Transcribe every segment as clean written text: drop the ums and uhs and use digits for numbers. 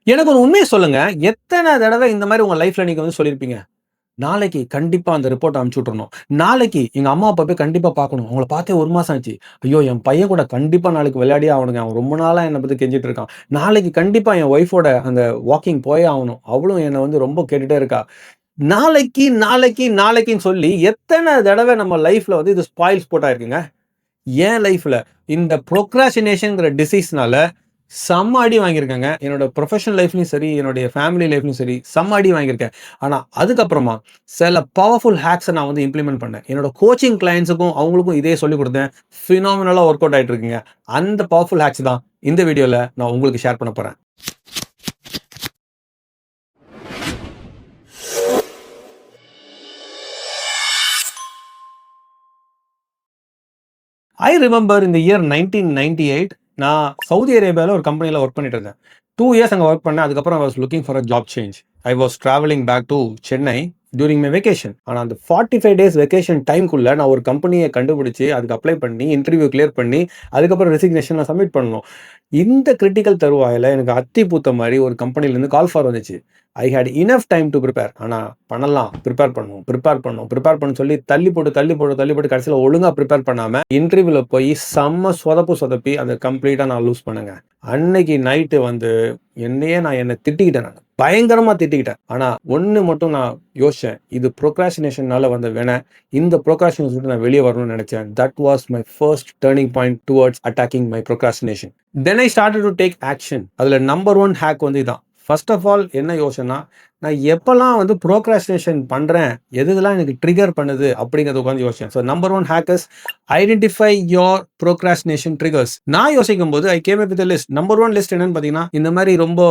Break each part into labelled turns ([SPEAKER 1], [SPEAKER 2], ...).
[SPEAKER 1] எனக்கு ஒரு உண்மைய சொல்லுங்க. எத்தன தடவ இந்த மாரி உங்க லைஃப்ல நீங்க வந்து சொல்லியிருப்பீங்க? நாளைக்கு கண்டிப்பா அந்த ரிப்போர்ட்ட அனுப்பிச்சு விட்டுறணும். நாளைக்கு எங்க அம்மா, அப்பா போய் கண்டிப்பா பார்க்கணும். அவங்கள பார்த்தே 1 மாசம் ஆச்சு. ஐயோ! என் பையன் கூட கண்டிப்பா நாளைக்கு விளையாடியே ஆவணுங்க. அவன் ரொம்ப நாளா என்ன பத்தி கெஞ்சிட்டு இருக்கான். நாளைக்கு கண்டிப்பா என் ஒய்ஃபோட அந்த வாக்கிங் போயே ஆவணும். அவளும் என்ன வந்து ரொம்ப கேட்டுட்டே இருக்கா. நாளைக்கு, நாளைக்கு, நாளைக்குன்னு சொல்லி எத்தன தடவ நம்ம லைஃப்ல வந்து இது ஸ்பாயில் ஸ்பாட் ஆயிருக்குங்க. என் லைஃப்ல இந்த ப்ரோக்ராஸ்டினேஷன்ங்கிற டிசீஸ்னால செம்ம அடி வாங்கியிருக்கேங்க. என்னோட ப்ரொஃபஷனல் லைஃப்லயும் சரி, என்னுடைய ஃபேமிலி லைஃப்லயும் சரி, செம்ம அடி வாங்கியிருக்கேன். ஆனா, அதுக்கப்புறமா சில பவர்ஃபுல் ஹேக்ஸ நான் வந்து இம்ப்ளிமெண்ட் பண்ணேன். என்னோட கோச்சிங் கிளையண்ட்ஸுக்கும் அவங்களுக்கும் இதே சொல்லிக் குடுத்தேன். ஃபினாமினலா ஒர்க் அவுட் ஆயிட்டு இருக்குங்க. அந்த பவர்ஃபுல் ஹேக்ஸ் தான் இந்த வீடியோல நான் உங்களுக்கு ஷேர் பண்ண போறேன். ஐ ரிமெம்பர் இந்த இயர் 1998 நான் சவுதி அரேபியால ஒரு கம்பெனில ஒர்க் பண்ணிட்டு இருந்தேன். 2 இயர்ஸ் அங்க ஒர்க் பண்ணேன். அதுக்கப்புறம் I was looking for a job change. I was travelling back to Chennai during my vacation. ஆனா அந்த 45 டேஸ் வெகேஷன் டைம்க்குள்ள நான் ஒரு கம்பெனிய கண்டுபிடிச்சு, அதுக்கு அப்ளை பண்ணி, இன்டர்வியூ கிளியர் பண்ணி, அதுக்கப்புறம் ரெசிக்னேஷன் நான் சப்மிட் பண்ணணும். இந்த கிரிட்டிக்கல் தருவாயில எனக்கு அத்தி பூத்த மாரி ஒரு கம்பெனிலேருந்து கால் ஃபார் வந்துச்சு. I had enough time to prepare. ஆனா பண்ணலாம். பிரிப்பேர் பண்ணணும்னு சொல்லி தள்ளி போட்டு கடைசியில ஒழுங்கா பிரிப்பேர் பண்ணாம, இன்டர்வியூல போய் செம்ம சொதப்பி அத கம்ப்ளீட்டா நான் லூஸ் பண்ணேங்க. அன்னைக்கு நைட்டு வந்து என்ன திட்டிக்கிட்டேன் நானு. பயங்கரமா திட்டிக்கிட்டேன். ஆனா ஒண்ணு மட்டும் நான் யோசிச்சேன். இது ப்ரோக்ராஸ்டினேஷன்னால வந்த வினை. இந்த ப்ரோக்ராஸ்டினேஷன் விட்டு நான் வெளிய வரணும்னு நெனச்சேன். That was my first turning point towards attacking my procrastination. Then I started to take action. அதுல நம்பர் 1 ஹேக் வந்து இதான். ஃபர்ஸ்ட் ஆஃப் ஆல் என்ன யோசனைன்னா, நான் எப்பலாம் வந்து ப்ரோக்ராஸ்டினேஷன் பண்றேன், எதெல்லாம் எனக்கு ட்ரிகர் பண்ணுது அப்படிங்கிறத உட்கார்ந்து யோசிச்சேன். So number 1 hack is identify your procrastination triggers. நான் யோசிக்கும்போது I came up with a list. Number 1 list என்னன்னு பார்த்தீங்கன்னா, இந்த மாரி ரொம்ப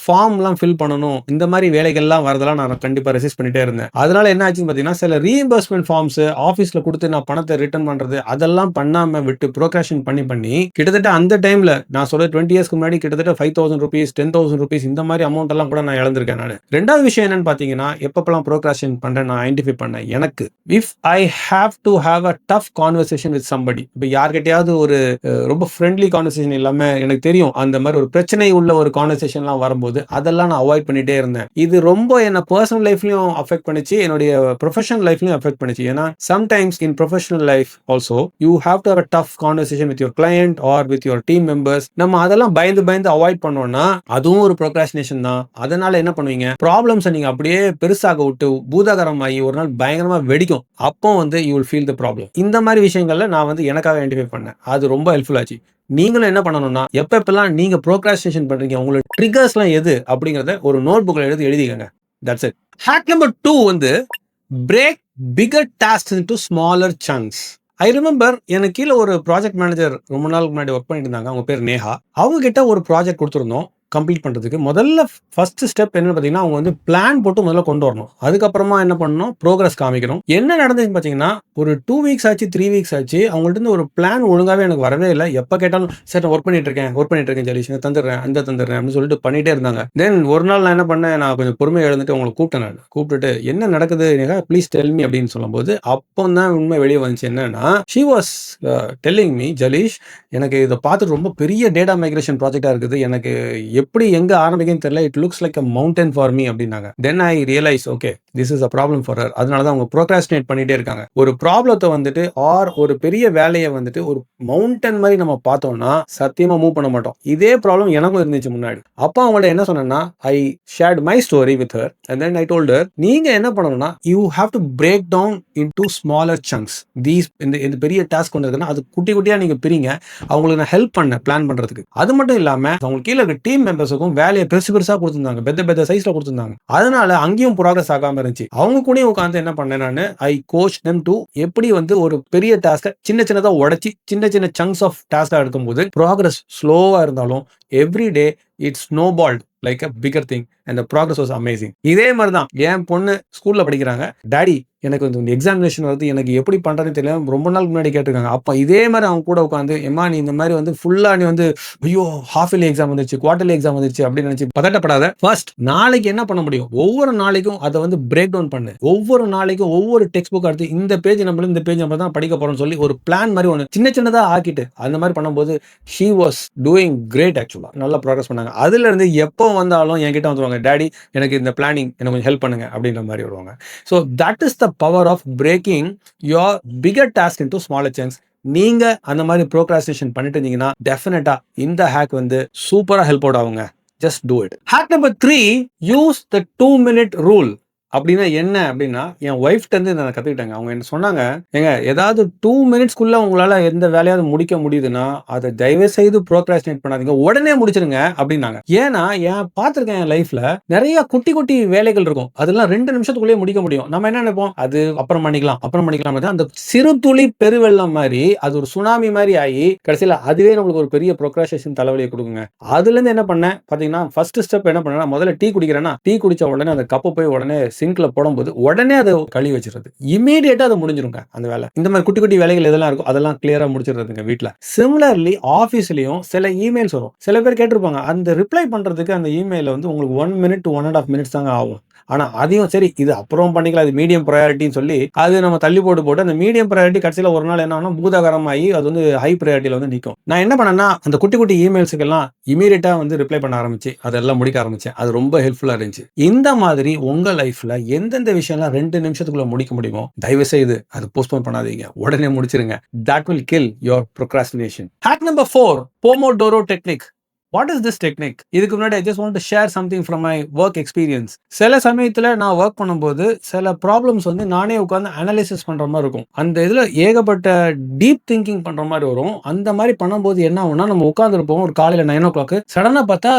[SPEAKER 1] ஃபார்ம்லாம் ஃபில் பண்ணணும். இந்த மாரி வேலைகள்லாம் வரதெல்லாம் நான் கண்டிப்பா ரெசிஸ்ட் பண்ணிட்டே இருந்தேன். அதனால என்ன ஆச்சுன்னு பார்த்தீங்கன்னா, சில ரீஇம்பர்ஸ்மென்ட் ஃபார்ம்ஸ் ஆஃபீஸ்ல குடுத்து நான் பணத்த ரிட்டர்ன் பண்றது, அதெல்லாம் பண்ணாம விட்டு ப்ரோக்ராஸ்டின் பண்ணி கிட்டத்தட்ட அந்த டைம்ல நான் சொல்றது 20 இயர்ஸ்க்கு முன்னாடி கிட்டத்தட்ட ₹5,000 ₹10,000 இந்த மாரி அமௌண்ட் எல்லாம் கூட நான் இழந்திருக்கேன் நானு. 2வது விஷயம் என்னன்னு பார்த்தீங்கன்னா, எப்பப்பலாம் ப்ரோக்ராஸ்டின் பண்றேன் நான் ஐடென்டிஃபை பண்ணேன். எனக்கு if I have to have a tough conversation with somebody. இப்ப யார்கிட்டயாவது ஒரு ரொம்ப ஃப்ரெண்ட்லி கான்வர்சேஷன் இல்லாம எனக்கு தெரியும். அந்த மாரி ஒரு பிரச்சனை உள்ள ஒரு கான்வர்சேஷன்லாம் வரும்போது, அதெல்லாம் நான் அவாய்ட் பண்ணிட்டே இருந்தேன். இது ரொம்ப என்ன பெர்சனல் லைஃப்லயும் அஃபெக்ட் பண்ணுச்சு. என்னுடைய ப்ரொஃபஷனல் லைஃப்லயும் அஃபெக்ட் பண்ணுச்சு. ஏன்னா, sometimes in professional life also you have to have a tough conversation with your client or with your team members. நம்ம அதெல்லாம் பயந்து அவாய்ட் பண்ணோம்னா, அதுவும் ஒரு ப்ரோக்ராஸ்டினேஷன் தான். அதனால என்ன பண்ணுவீங்க? ப்ராப்ளம்ஸ நீங்க அப்படியே பெருசாக விட்டு, பூதாகரமாகி ஒரு நாள் பயங்கரமா வெடிக்கும். அப்போ வந்து you will feel the problem. இந்த மாரி விஷயங்கள்ல நான் வந்து எனக்காக ஐடென்டிஃபை பண்ணேன். அது ரொம்ப ஹெல்ப்ஃபுல் ஆச்சு. நீங்களும் என்ன பண்ணணும்னா, எப்பலாம் நீங்க ப்ரோக்ராஸ்டினேஷன் பண்றீங்க, உங்களோட ட்ரிகர்ஸ்லாம் எது அப்படிங்கிறத ஒரு நோட் புக்ல எழுதிக்கங்க. That's it. ஹேக் நம்பர் 2 வந்து break bigger tasks into smaller chunks. I remember எனக்கு கீழ ஒரு ப்ராஜெக்ட் மேனேஜர் ரொம்ப நாளுக்கு முன்னாடி வொர்க் பண்ணிட்டு இருந்தாங்க. அவங்க பேர் நேஹா. அவங்க கிட்ட ஒரு ப்ராஜெக்ட் குடுத்திருந்தோம். கம்ப்ளீட் பண்றதுக்கு. முதல்ல ஃபர்ஸ்ட் ஸ்டெப் என்னன்னு பார்த்தீங்கன்னா, அவங்க வந்து பிளான் போட்டு முதல்ல கொண்டு வரணும். அதுக்கப்புறமா என்ன பண்ணணும், புரோகிரஸ் காமிக்கணும். என்ன நடந்துச்சுன்னு பார்த்தீங்கன்னா, ஒரு 2 வீக்ஸ் ஆச்சு, 3 வீக்ஸ் ஆச்சு. அவங்கள்ட்ட இருந்து ஒரு பிளான் ஒழுங்காவே எனக்கு வரவே இல்ல. எப்ப கேட்டாலும், "சார் நான் வொர்க் பண்ணிட்டு இருக்கேன் ஜலீஷ். தந்துடுறேன், தந்துடுறேன்" அப்படின்னு சொல்லிட்டு பண்ணிட்டே இருந்தாங்க. தென் ஒரு நாள் நான் என்ன பண்ணேன், நான் கொஞ்சம் பொறுமைய இழந்துட்டு அவங்கள கூப்பிட்டேன் நானு. கூப்பிட்டுட்டு, "என்ன நடக்குது நேஹா? ப்ளீஸ் டெல் மீ" அப்படின்னு சொல்லும்போது, அப்பதான் உண்மை வெளிய வந்துச்சு. என்னன்னா, ஷி வாஸ் டெல்லிங் மீ, "ஜலீஷ், எனக்கு இத பார்த்துட்டு ரொம்ப பெரிய டேட்டா மைக்ரேஷன் ப்ராஜெக்ட்டா இருக்குது. எனக்கு எப்படி எங்க ஆரம்பிக்கும்னு தெரியல. It looks like a mountain for me" அப்படின்னாங்க. Then I realise okay, this is a problem for her. அதனால தான் அவங்க ப்ரோக்ராஸ்டினேட் பண்ணிட்டே இருக்காங்க. ஒரு ப்ராப்ளத்த வந்துட்டு ஆர் ஒரு பெரிய வேலைய வந்துட்டு ஒரு மவுண்டன் மாரி நம்ம பார்த்தோம்னா, சத்தியமா மூவ் பண்ண மாட்டோம். இதே ப்ராப்ளம் எனக்கும் இருந்துச்சு முன்னாடி. அப்ப அவங்கள்ட்ட என்ன சொன்னேன்னா, I shared my story with her and then I told her, நீங்க என்ன பண்ணணும்னா, you have to break down into smaller chunks. இந்த பெரிய டாஸ்க் ஒண்ணு இருக்குன்னா, அது குட்டி குட்டியா நீங்க பிரிங்க. அவங்களுக்கு நான் ஹெல்ப் பண்ணேன் பிளான் பண்றதுக்கு. அது மட்டும் இல்லாம அவங்க கீழ இருக்க டீம் மெம்பர்ஸுக்கும் வேலைய பெருசா குடுத்திருந்தாங்க. பெத்த சைஸ்ல குடுத்திருந்தாங்க. அதனால அங்கேயும் புரோகிரஸ் ஆகாம இருந்துச்சு. அவங்க கூடயும் உட்கார்ந்து என்ன பண்ணேன் நானு, ஐ கோச் தெம் டூ எப்படி வந்து ஒரு பெரிய டாஸ்க்க சின்னதா உடைச்சு சின்ன சங்க்ஸ் ஆஃப் டாஸ்க்கா எடுக்கும்போது புரோகிரஸ் ஸ்லோவா இருந்தாலும் every day it snowballed like a bigger thing and the progress was amazing. இதே மாரி தான் என் பொண்ணு ஸ்கூல்ல படிக்கிறாங்க. டாடி, எனக்கு வந்து எக்ஸாமினேஷன் வருது. எனக்கு எப்படி பண்றதுன்னு தெரியல. ரொம்ப நாளுக்கு முன்னாடி கேட்டிருக்காங்க. அப்ப இதே மாரி அவங்க கூட உட்கார்ந்து, எம்மா நீ இந்த மாரி வந்து ஃபுல்லா நீ வந்து ஐயோ! ஹால்ஃப் இயர்லி எக்ஸாம் வந்துருச்சு, குவார்ட்டர்லி எக்ஸாம் வந்துருச்சு அப்படின்னு நினைச்சு பதட்டப்படாத. ஃபர்ஸ்ட் நாளைக்கு என்ன பண்ண முடியும்? ஒவ்வொரு நாளைக்கும் அத வந்து பிரேக் டவுன் பண்ணு. ஒவ்வொரு நாளைக்கும் ஒவ்வொரு டெக்ஸ்ட் புக் எடுத்து இந்த பேஜ் நம்பர்ல இந்த பேஜ் நம்பர் தான் படிக்க போறோம்னு சொல்லி ஒரு பிளான் மாரி ஒண்ணு சின்னதா ஆக்கிட்டு அந்த மாரி பண்ணும்போது she was doing great actually. சக்ஸஸ்ஃபுல்லாக நல்லா ப்ராக்ரஸ் பண்ணாங்க. அதுல இருந்து எப்போ வந்தாலும் என்கிட்ட வந்துருவாங்க, டாடி எனக்கு இந்த பிளானிங் எனக்கு கொஞ்சம் ஹெல்ப் பண்ணுங்க அப்படின்ற மாதிரி வருவாங்க. So that is the power of breaking your bigger task into smaller chunks. நீங்க அந்த மாதிரி ப்ரோக்ராஸ்டினேஷன் பண்ணிட்டு இருந்தீங்கன்னா டெஃபினட்டா இந்த ஹேக் வந்து சூப்பரா ஹெல்ப் அவுட் ஆகுங்க. Just do it. Hack number 3, use the 2-minute rule. அப்படின்னா என்ன அப்படின்னா, என் ஒய்ஃப்ட்ட இருந்து நான் கத்துக்கிட்டேங்க. அவங்க என்ன சொன்னாங்க, ஏங்க ஏதாவது 2 மினிட்ஸ்க்குள்ள உங்களால எந்த வேலையாவது முடிக்க முடியுதுன்னா அதை தயவு செய்து ப்ரோக்ராஸ்டினேட் பண்ணாதீங்க, உடனே முடிச்சிருங்க அப்படின்னாங்க. ஏன்னா பார்த்திருக்கேன் என் லைஃப்ல நிறைய குட்டி குட்டி வேலைகள் இருக்கும், அதெல்லாம் 2 நிமிஷத்துக்குள்ளேயே முடிக்க முடியும். நம்ம என்ன நினைப்போம், அது அப்புறம் பண்ணிக்கலாம். அந்த சிறு துளி பெருவெள்ளம் மாதிரி அது ஒரு சுனாமி மாதிரி ஆகி கடைசியில அதுவே நம்மளுக்கு ஒரு பெரிய ப்ரோக்ராஸ்டினேஷன் தலைவலியை கொடுக்குங்க. அதுல இருந்து என்ன பண்ணேன் பாத்தீங்கன்னா, ஃபர்ஸ்ட் ஸ்டெப் என்ன பண்ணேன்னா, முதல்ல டீ குடிக்கிறேன்னா டீ குடிச்ச உடனே அந்த கப்பை போய் உடனே சிங்க்ல போடும்போது உடனே அதை கழுவி வச்சிருது, இமீடியட்டா அதை முடிஞ்சிருங்க அந்த வேலை. இந்த மாதிரி குட்டி குட்டி வேலைகள் எதெல்லாம் இருக்கும் அதெல்லாம் கிளியரா முடிச்சிருதுங்க வீட்ல. சிமிலர்லி ஆபீஸ்லயும் சில இமெயில்ஸ் வரும். சில பேர் கேட்டிருப்பாங்க, அந்த ரிப்ளை பண்றதுக்கு அந்த இமெயில வந்து உங்களுக்கு 1 minute to 1.5 minutes தாங்க ஆகும். ஆனா அதையும் சரி இது அப்புறம் பண்ணிக்கலாம், அது மீடியம் ப்ரையாரிட்டின்னு சொல்லி அது நம்ம தள்ளி போட்டு அந்த மீடியம் ப்ரையாரிட்டி கடைசியில ஒரு நாள் என்ன ஆகும், பூதாகரமாகி அது வந்து ஹை ப்ரையாரிட்டியில வந்து நிற்கும். நான் என்ன பண்ணேன்னா, அந்த குட்டி குட்டி இமெயில்ஸுக்கெல்லாம் இமீடியட்டா வந்து ரிப்ளை பண்ண ஆரம்பிச்சு அதெல்லாம் முடிக்க ஆரம்பிச்சேன். அது ரொம்ப ஹெல்ப்ஃபுல்லா இருந்துச்சு. இந்த மாதிரி உங்க லைஃப்ல எந்தெந்த விஷயம்லாம் 2 நிமிஷத்துக்குள்ள முடிக்க முடியுமோ தயவு செய்து அது போஸ்ட்போன் பண்ணாதீங்க, உடனே முடிச்சிருங்க. That will kill your procrastination. Hack number 4, Pomodoro technique. What is this technique? இதுக்கு முன்னாடி I just want to share something from my work experience. சில சமயத்தில் நான் ஒர்க் பண்ணும்போது சில ப்ராப்ளம்ஸ் வந்து நானே உட்காந்து அனலைசிஸ் பண்ணுற மாதிரி இருக்கும். அந்த இதில் ஏகப்பட்ட டீப் திங்கிங் பண்ணுற மாதிரி வரும். அந்த மாதிரி பண்ணும்போது என்ன ஆகும்னா, நம்ம உட்காந்துருப்போம் ஒரு காலையில் 9 o'clock, சடனாக பார்த்தா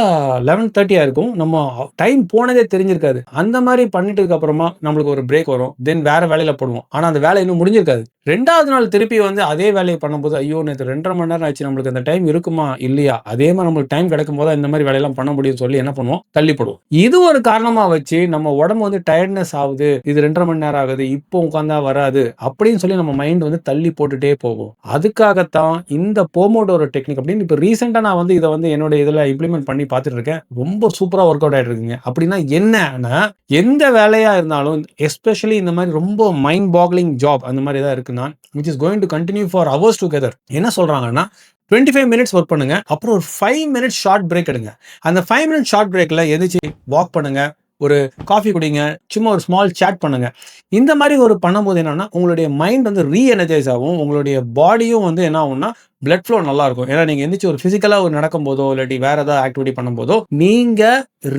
[SPEAKER 1] 11:30 இருக்கும், நம்ம டைம் போனதே தெரிஞ்சிருக்காது. அந்த மாதிரி பண்ணிட்டு அப்புறமா நம்மளுக்கு ஒரு பிரேக் வரும், தென் வேற வேலையில் போடுவோம். ஆனால் அந்த வேலை இன்னும் முடிஞ்சிருக்காது. 2வது நாள் திருப்பி வந்து அதே வேலையை பண்ணும்போது, ஐயோ நேற்று 2.5 மணி நேரம் ஆச்சு, நம்மளுக்கு அந்த டைம் இருக்குமா இல்லையா, அதே மாதிரி நம்மளுக்கு டைம் கிடைக்கும் போது இந்த மாதிரி வேலையெல்லாம் பண்ண முடியும்னு சொல்லி என்ன பண்ணுவோம், தள்ளிப்படுவோம். இது ஒரு காரணமா வச்சு நம்ம உடம்பு வந்து டயர்ட்னஸ் ஆகுது, இது 2.5 மணி நேரம் ஆகுது, இப்போ உட்கார்ந்தா வராது அப்படின்னு சொல்லி நம்ம மைண்ட் வந்து தள்ளி போட்டுட்டே போகும். அதுக்காகத்தான் இந்த போமோடோரோ டெக்னிக் அப்படின்னு இப்போ ரீசெண்டா நான் வந்து இதை வந்து என்னோட இதில் இம்ப்ளிமெண்ட் பண்ணி பார்த்துட்டு இருக்கேன். ரொம்ப சூப்பரா ஒர்க் அவுட் ஆயிட்டு இருக்குங்க. அப்படின்னா என்னன்னா, எந்த வேலையா இருந்தாலும் எஸ்பெஷலி இந்த மாதிரி ரொம்ப மைண்ட் பாக்லிங் ஜாப் அந்த மாதிரி தான் இருக்குன்னா, which is going to continue for hours together, என்ன சொல்றாங்கன்னா 25 minutes ஒர்க் பண்ணுங்க, அப்புறம் ஒரு 5 minutes ஷார்ட் பிரேக் எடுங்க. அந்த 5 minutes ஷார்ட் பிரேக்ல எதிர்த்து வாக் பண்ணுங்க, ஒரு காஃபி குடிங்க, சும்மா ஒரு ஸ்மால் சேட் பண்ணுங்க. இந்த மாதிரி ஒரு பண்ணும்போது என்னன்னா, உங்களுடைய மைண்ட் வந்து ரீஎனர்ஜைஸ் ஆகும், உங்களுடைய பாடியும் வந்து என்ன ஆகும்னா பிளட் ஃப்ளோ நல்லா இருக்கும். ஏன்னா நீங்க எந்திரிச்சு ஒரு பிசிக்கலா ஒரு நடக்கும் போதோ இல்லாட்டி வேற ஏதாவது ஆக்டிவிட்டி பண்ணும்போதோ நீங்க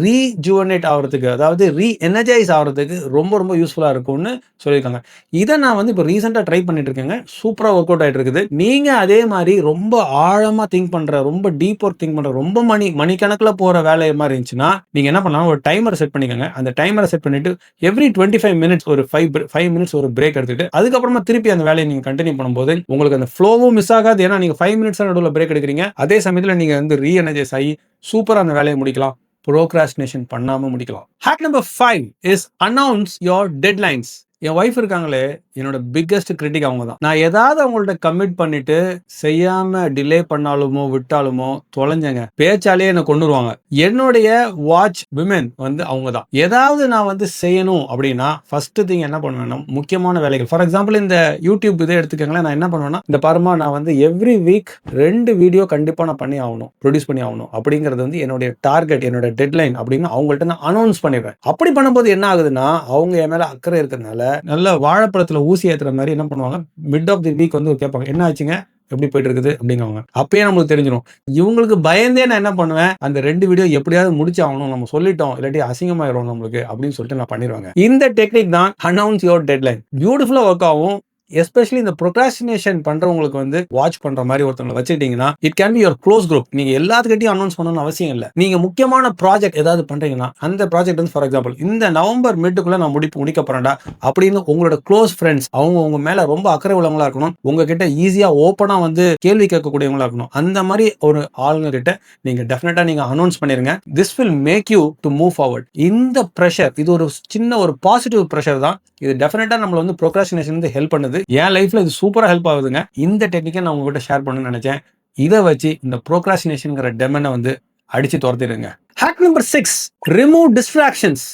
[SPEAKER 1] ரீஜுவனேட் ஆகிறதுக்கு, அதாவது ரீஎனர்ஜைஸ் ஆகிறதுக்கு ரொம்ப ரொம்ப யூஸ்ஃபுல்லா இருக்கும்னு சொல்லியிருக்காங்க. இதை நான் வந்து இப்போ ரீசெண்டாக ட்ரை பண்ணிட்டு இருக்கேங்க. சூப்பராக ஒர்க் அவுட் ஆகிட்டு இருக்குது. நீங்க அதே மாதிரி ரொம்ப ஆழமா திங்க் பண்ற, ரொம்ப டீப் ஒர்க் திங்க் பண்ற, ரொம்ப மணிக்கணக்கில் போற வேலை மாதிரி இருந்துச்சுன்னா நீங்க என்ன பண்ணலாம், ஒரு டைமரை செட் பண்ணிக்கோங்க. அந்த டைமரை செட் பண்ணிட்டு எவ்ரி 25 minutes ஒரு 5 minutes ஒரு பிரேக் எடுத்துட்டு அதுக்கப்புறமா திருப்பி அந்த வேலையை நீங்க கண்டினியூ பண்ணும்போது உங்களுக்கு அந்த ஃப்ளோவும் மிஸ் ஆகாது. ஏன்னா நீங்க 5 minutes நடுவில் பிரேக் எடுக்கிறீங்க, அதே சமயத்தில் நீங்க வந்து ரீஎனர்ஜைஸ் ஆகி சூப்பரா அந்த வேலையை முடிக்கலாம், ப்ரோக்ராஸ்டினேஷன் பண்ணாம முடிக்கலாம். Hack number 5 is announce your deadlines. N wife இருக்காங்களே, என்னோட பிக்கெஸ்ட் கிரிட்டிக் அவங்க தான். நான் ஏதாவது அவங்கள்ட்ட கமிட் பண்ணிட்டு செய்யாம டிலே பண்ணாலுமோ விட்டாலுமோ தொலைஞ்சங்க பேச்சாலே என்ன கொண்டுருவாங்க. என்னுடைய வாட்ச் விமென் வந்து அவங்க தான். ஏதாவது நான் வந்து செய்யணும் அப்படின்னா ஃபர்ஸ்ட் திங் என்ன பண்ணுவேன்னா, முக்கியமான வேலைகள், ஃபார் எக்ஸாம்பிள் இந்த யூடியூப் இதை எடுத்துக்கங்களேன். நான் என்ன பண்ணுவேன்னா, இந்த பாருமா நான் வந்து எவ்ரி வீக் 2 வீடியோ கண்டிப்பா நான் பண்ணி ஆகணும், ப்ரொடியூஸ் பண்ணி ஆகணும் அப்படிங்கிறது வந்து என்னுடைய டார்கெட், என்னோட டெட்லைன் அப்படின்னு அவங்கள்ட்ட நான் அனௌன்ஸ் பண்ணிடுவேன். அப்படி பண்ணும்போது என்ன ஆகுதுன்னா, அவங்க என் மேல அக்கறை இருக்கிறதுனால நல்ல வாழைப்பழத்துல ஊசி ஏத்துற மாதிரி என்ன பண்ணுவாங்க, மிட் ஆஃப் தி வீக் வந்து கேட்பாங்க, என்ன ஆச்சுங்க, எப்படி போயிட்டு இருக்குது அப்படிங்குவாங்க. அப்பயே நம்மளுக்கு தெரிஞ்சிடும். இவங்களுக்கு பயந்தே நான் என்ன பண்ணுவேன், அந்த 2 வீடியோ எப்படியாவது முடிச்சு ஆகணும், நம்ம சொல்லிட்டோம் இல்லாட்டி அசிங்கமாயிரும் நம்மளுக்கு அப்படின்னு சொல்லிட்டு நான் பண்ணிடுவாங்க. இந்த டெக்னிக் தான் அனௌன்ஸ் யோர் டெட்லைன். பியூட்டிஃபுல்லா ஒர்க் ஆகும். எஸ்பெஷலி இந்த ப்ரோக்ராஸ்டினேஷன் பண்றவங்களுக்கு வந்து வாட்ச் பண்ற மாதிரி ஒருத்தவங்களை வச்சுக்கிட்டீங்கன்னா it can be your close group. நீங்க எல்லாத்துக்கிட்டையும் அனௌன்ஸ் பண்ணணும்னு அவசியம் இல்லை. நீங்க முக்கியமான ப்ராஜெக்ட் ஏதாவது பண்றீங்கன்னா அந்த ப்ராஜெக்ட் வந்து ஃபார் எக்ஸாம்பிள் இந்த நவம்பர் மிட்டுக்குள்ள நான் முடிக்க போறேன்டா அப்படின்னு உங்களோட க்ளோஸ் ஃப்ரெண்ட்ஸ், அவங்க உங்க மேல ரொம்ப அக்கறை உள்ளவங்களா இருக்கணும், உங்ககிட்ட ஈஸியா ஓப்பனா வந்து கேள்வி கேட்கக்கூடியவங்களா இருக்கணும். அந்த மாதிரி ஒரு ஆளுங்க கிட்ட நீங்க டெஃபினட்டா நீங்க அனௌன்ஸ் பண்ணிருங்க. This will make you to move forward. இந்த ப்ரெஷர், இது ஒரு சின்ன ஒரு பாசிட்டிவ் ப்ரெஷர் தான். இது டெஃபினட்டா நம்மள வந்து ப்ரோக்ராஸ்டினேஷன் வந்து ஹெல்ப் பண்ணுது. என் லைஃப்ல இது சூப்பரா ஹெல்ப் ஆகுதுங்க. இந்த டெக்னிக்கை நான் உங்ககிட்ட ஷேர் பண்ணணும்னு நினைச்சேன். இதை வச்சு இந்த ப்ரோக்ராஸ்டினேஷன்ங்கிற டெமனை வந்து அடிச்சு துரத்திடுங்க. Hack number 6, remove distractions.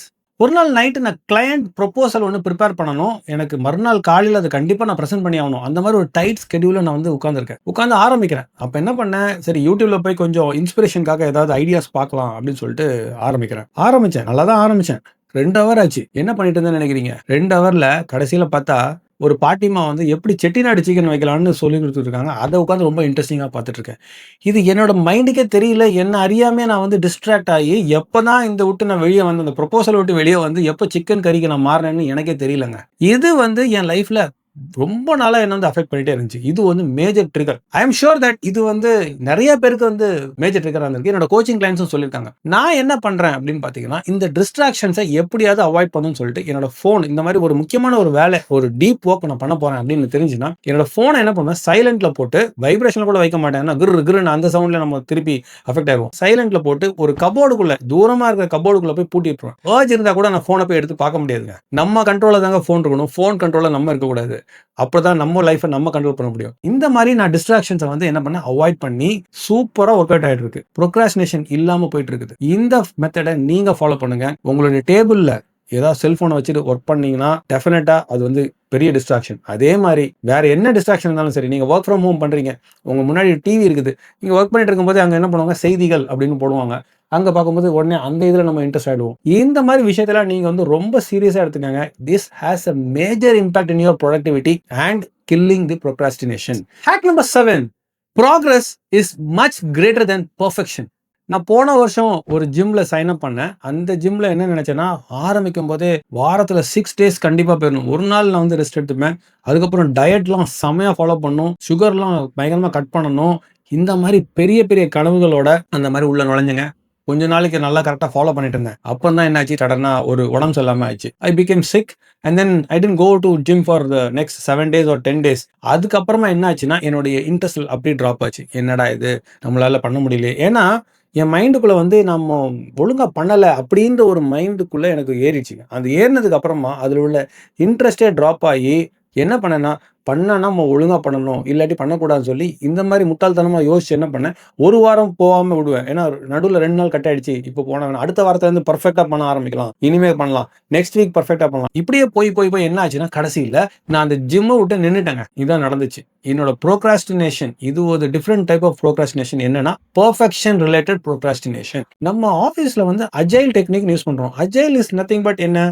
[SPEAKER 1] ஒரு நாள் நைட்டு நான் கிளையண்ட் ப்ரொபோசல் ஒன்று ப்ரிப்பேர் பண்ணணும். எனக்கு மறுநாள் காலையில் அது கண்டிப்பாக நான் ப்ரெசென்ட் பண்ணி ஆகணும். அந்த மாதிரி ஒரு டைட் ஸ்கெடியூலில் நான் வந்து உட்காந்துருக்கேன். உட்காந்து ஆரம்பிக்கிறேன். அப்போ என்ன பண்ணேன், சரி யூடியூப்ல போய் கொஞ்சம் இன்ஸ்பிரேஷனுக்காக ஏதாவது ஐடியாஸ் பார்க்கலாம் அப்படின்னு சொல்லிட்டு ஆரம்பிச்சேன். நல்லா தான் ஆரம்பிச்சேன். 2 ஹவர் ஆச்சு. என்ன பண்ணிட்டு இருந்தேன்னு நினைக்கிறீங்க? 2 ஹவர்ல கடைசியில் பார்த்தா ஒரு பாட்டிமா வந்து எப்படி செட்டிநாடு சிக்கன் வைக்கலாம்னு சொல்லி கொடுத்துருக்காங்க. அதை உட்காந்து ரொம்ப இன்ட்ரெஸ்டிங்காக பார்த்துட்டு இருக்கேன். இது என்னோட மைண்டுக்கே தெரியல. என்ன அறியாமே நான் வந்து டிஸ்ட்ராக்ட் ஆகி எப்பதான் இந்த விட்டு நான் வெளியே வந்து அந்த ப்ரொபோசல் விட்டு வெளியே வந்து எப்போ சிக்கன் கறிக்கு நான் மாறினேன்னு எனக்கே தெரியலங்க. இது வந்து என் லைஃப்ல ரொம்ப நாளா என்ன வந்து அஃபெக்ட் பண்ணிட்டே இருந்துச்சு. இது வந்து major trigger. I am sure that இது வந்து நிறைய பேருக்கு வந்து மேஜர் ட்ரிகரா இருந்திருக்கு. என்னோட கோச்சிங் கிளைண்ட்ஸும் சொல்லியிருக்காங்க. நான் என்ன பண்றேன் அப்படின்னு பாத்தீங்கன்னா, இந்த டிஸ்ட்ராக்ஷன்ஸை எப்படியாவது அவாய்ட் பண்ணணும்னு சொல்லிட்டு என்னோட போன் இந்த மாதிரி ஒரு முக்கியமான ஒரு வேலை, ஒரு டீப் ஒர்க் நான் பண்ண போறேன் அப்படின்னு தெரிஞ்சுன்னா என்னோட போனை என்ன பண்ணுவேன், சைலண்ட்ல போட்டு வைப்ரேஷன்ல கூட வைக்க மாட்டேன். கிருன்னு அந்த சவுண்ட்ல நம்ம திருப்பி அஃபெக்ட் ஆயிடுவோம். சைலண்ட்ல போட்டு ஒரு கபோர்டுக்குள்ள, தூரமா இருக்கிற கபோர்டுக்குள்ள போய் பூட்டி விட்டுருவேன். ஏர்ஜ் இருந்தா கூட நான் போனை போய் எடுத்து பார்க்க முடியாதுங்க. நம்ம கண்ட்ரோல்ல தாங்க போன் இருக்கணும். போன் கண்ட்ரோல்ல நம்ம இருக்கக்கூடாது. அப்பதான் நம்ம லைஃபை நம்ம கண்ட்ரோல் பண்ண முடியும். இந்த மாதிரி நான் டிஸ்ட்ராக்ஷன்ஸை வந்து என்ன பண்ண அவாய்ட் பண்ணி சூப்பரா ஒர்க் அவுட் ஆயிட்டு இருக்கு. ப்ரோக்ராஸ்டினேஷன் இல்லாம போயிட்டு இருக்குது. இந்த மெத்தடை நீங்க ஃபாலோ பண்ணுங்க. உங்களுடைய டேபிள்ல ஏதாவது செல்போனை வச்சுட்டு ஒர்க் பண்ணீங்கன்னா டெஃபினட்டா அது வந்து பெரிய டிஸ்ட்ராக்ஷன். அதே மாதிரி வேற என்ன டிஸ்ட்ராக்ஷன் இருந்தாலும் சரி, நீங்க ஒர்க் ஃப்ரம் ஹோம் பண்றீங்க, உங்க முன்னாடி டிவி இருக்குது, நீங்க ஒர்க் பண்ணிட்டு இருக்கும்போது அங்க என்ன பண்ணுவாங்க, செய்திகள் அப்படின்னு போடுவாங்க. அங்க பார்க்கும்போது உடனே அந்த இதுல நம்ம இன்ட்ரெஸ்ட் ஆயிடுவோம். இந்த மாதிரி விஷயத்துல நீங்க வந்து ரொம்ப சீரியஸா எடுத்துக்கங்க. This has a major impact in your productivity and killing the procrastination. Hack number 7. Progress is much greater than perfection. நான் போன வருஷம் ஒரு ஜிம்ல சைன் அப் பண்ணேன். அந்த ஜிம்ல என்ன நினைச்சேன்னா, ஆரம்பிக்கும் போதே வாரத்துல 6 டேஸ் கண்டிப்பா போயிடணும். ஒரு நாள் நான் வந்து ரெஸ்ட் எடுத்துப்பேன். அதுக்கப்புறம் டயட்லாம் செமையா ஃபாலோ பண்ணணும். சுகர்லாம் பயங்கரமா கட் பண்ணணும். இந்த மாதிரி பெரிய பெரிய கனவுகளோட அந்த மாதிரி உள்ள நுழைஞ்சுங்க. கொஞ்ச நாளைக்கு நல்லா கரெக்டாக ஃபாலோ பண்ணிட்டு இருந்தேன். அப்போ தான் என்ன ஆச்சு, சடனா ஒரு உடம்பு சொல்லாமல் ஆயிடுச்சு. I became sick and then I didn't go to gym for the next 7 days or 10 days. அதுக்கப்புறமா என்ன ஆச்சுன்னா, என்னுடைய இன்ட்ரெஸ்ட் அப்படியே ட்ராப் ஆச்சு. என்னடா இது, நம்மளால பண்ண முடியல. ஏன்னா என் மைண்டுக்குள்ள வந்து நம்ம ஒழுங்கா பண்ணலை அப்படின்ற ஒரு மைண்டுக்குள்ள எனக்கு ஏறிடுச்சுங்க. அது ஏறினதுக்கு அப்புறமா அதில் உள்ள இன்ட்ரெஸ்டே ட்ராப் ஆகி என்ன பண்ணேன்னா, பண்ணனா நம்ம ஒழுங்கா பண்ணணும், இல்லாட்டி பண்ணக்கூடாதுன்னு சொல்லி இந்த மாதிரி முட்டாள்தனமா யோசிச்சு என்ன பண்ணேன், ஒரு வாரம் போகாம விடுவேன். ஏன்னா நடுவில் 2 நாள் கட் ஆயிடுச்சு. இப்போ போன அடுத்த வாரத்துல இருந்து பர்ஃபெக்டா பண்ண ஆரம்பிக்கலாம், இனிமே பண்ணலாம், நெக்ஸ்ட் வீக் பர்ஃபெக்டா பண்ணலாம். இப்படியே போய் என்ன ஆச்சுன்னா, கடைசியில் நான் அந்த ஜிம்மை விட்டு நின்றுட்டேங்க. இதான் நடந்துச்சு. என்னோட ப்ரோக்ராஸ்டினேஷன் இது ஒரு டிஃப்ரெண்ட் டைப் ஆஃப் ப்ரோக்ராஸ்டினேஷன். என்னன்னா பெர்ஃபெக்ஷன் ரிலேட்டட் ப்ரோக்ராஸ்டினேஷன். நம்ம ஆஃபீஸ்ல வந்து அஜைல் டெக்னிக் யூஸ் பண்றோம். அஜைல் இஸ் நத்திங் பட் என்ன,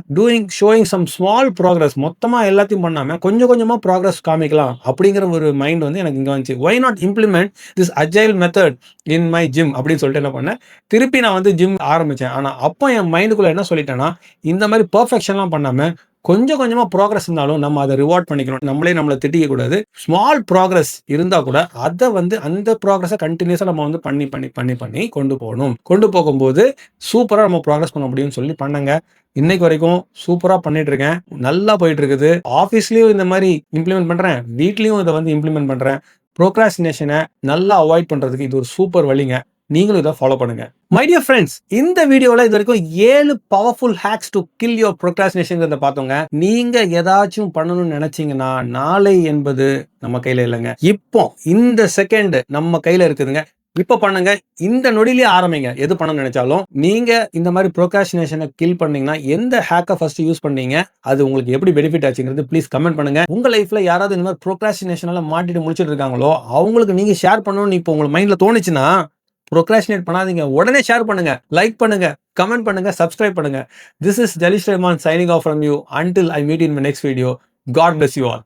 [SPEAKER 1] ஷோயிங் சம் ஸ்மால் ப்ராக்ரஸ். மொத்தமா எல்லாத்தையும் பண்ணாம கொஞ்சம் கொஞ்சமா ப்ராக்ரஸ் காமிக்கலாம் அப்படிங்கிற ஒரு மைண்ட் வந்து எனக்கு இங்க வந்துச்சு. Why not implement this agile method in my gym அப்படின்னு சொல்லிட்டு என்ன பண்ணேன், திருப்பி நான் வந்து ஜிம் ஆரம்பிச்சேன். ஆனா அப்போ என் மைண்டுக்குள்ள என்ன சொல்லிட்டேன்னா, இந்த மாதிரி பெர்ஃபெக்ஷன்லாம் பண்ணாம கொஞ்சம் கொஞ்சமா ப்ராக்ரஸ் இருந்தாலும் நம்ம அதை ரிவார்ட் பண்ணிக்கணும். நம்மளை திட்டிக்க கூடாது. ஸ்மால் ப்ராக்ரஸ் இருந்தா கூட அதை வந்து அந்த ப்ராக்ரஸை கண்டினியூஸா நம்ம வந்து பண்ணி கொண்டு போகணும். கொண்டு போகும்போது சூப்பரா நம்ம ப்ராக்ரஸ் பண்ண முடியும்னு சொல்லி பண்ணுங்க. இன்னைக்கு வரைக்கும் சூப்பரா பண்ணிட்டு இருக்கேன். நல்லா போயிட்டு இருக்குது. ஆஃபீஸ்லயும் இந்த மாதிரி இம்ப்ளிமெண்ட் பண்றேன், வீட்லயும் இதை வந்து இம்ப்ளிமெண்ட் பண்றேன். ப்ரோக்ராஸ்டினேஷனை நல்லா அவாய்ட் பண்றதுக்கு இது ஒரு சூப்பர் வழிங்க. நீங்களும் இதை ஃபாலோ பண்ணுங்க. மை டியர் ஃப்ரெண்ட்ஸ், இந்த வீடியோல இது வரைக்கும் 7 powerful hacks to kill your procrastination பார்த்தோங்க. நீங்க ஏதாச்சும் பண்ணணும்னு நினைச்சீங்கன்னா, நாளை என்பது நம்ம கையில இல்லைங்க. இப்போ இந்த செகண்ட் நம்ம கையில இருக்குதுங்க. இப்ப பண்ணுங்க. இந்த நொடியிலே ஆரம்பிங்க. எது பண்ணணும்னு நினைச்சாலும் நீங்க இந்த மாதிரி ப்ரோக்ராஸ்டினேஷனை கில் பண்ணீங்கன்னா, எந்த ஹேக்கை ஃபர்ஸ்ட் யூஸ் பண்ணீங்க, அது உங்களுக்கு எப்படி பெனிஃபிட் ஆச்சுங்கிறது ப்ளீஸ் கமெண்ட் பண்ணுங்க. உங்க லைஃப்ல யாராவது இந்த மாதிரி ப்ரோக்ராஸ்டினேஷனால மாட்டிட்டு முடிச்சிட்டு இருக்காங்களோ, அவங்களுக்கு நீங்க ஷேர் பண்ணணும்னு இப்போ உங்களுக்கு மைண்ட்ல தோணுச்சுன்னா, ப்ரோக்ராஸ்டினேட் பண்ணாதீங்க. உடனே ஷேர் பண்ணுங்க, லைக் பண்ணுங்க, கமெண்ட் பண்ணுங்க, சப்ஸ்கிரைப் பண்ணுங்க. This is Jalish Rahman signing off from you. Until I meet you in my next video. God bless you all.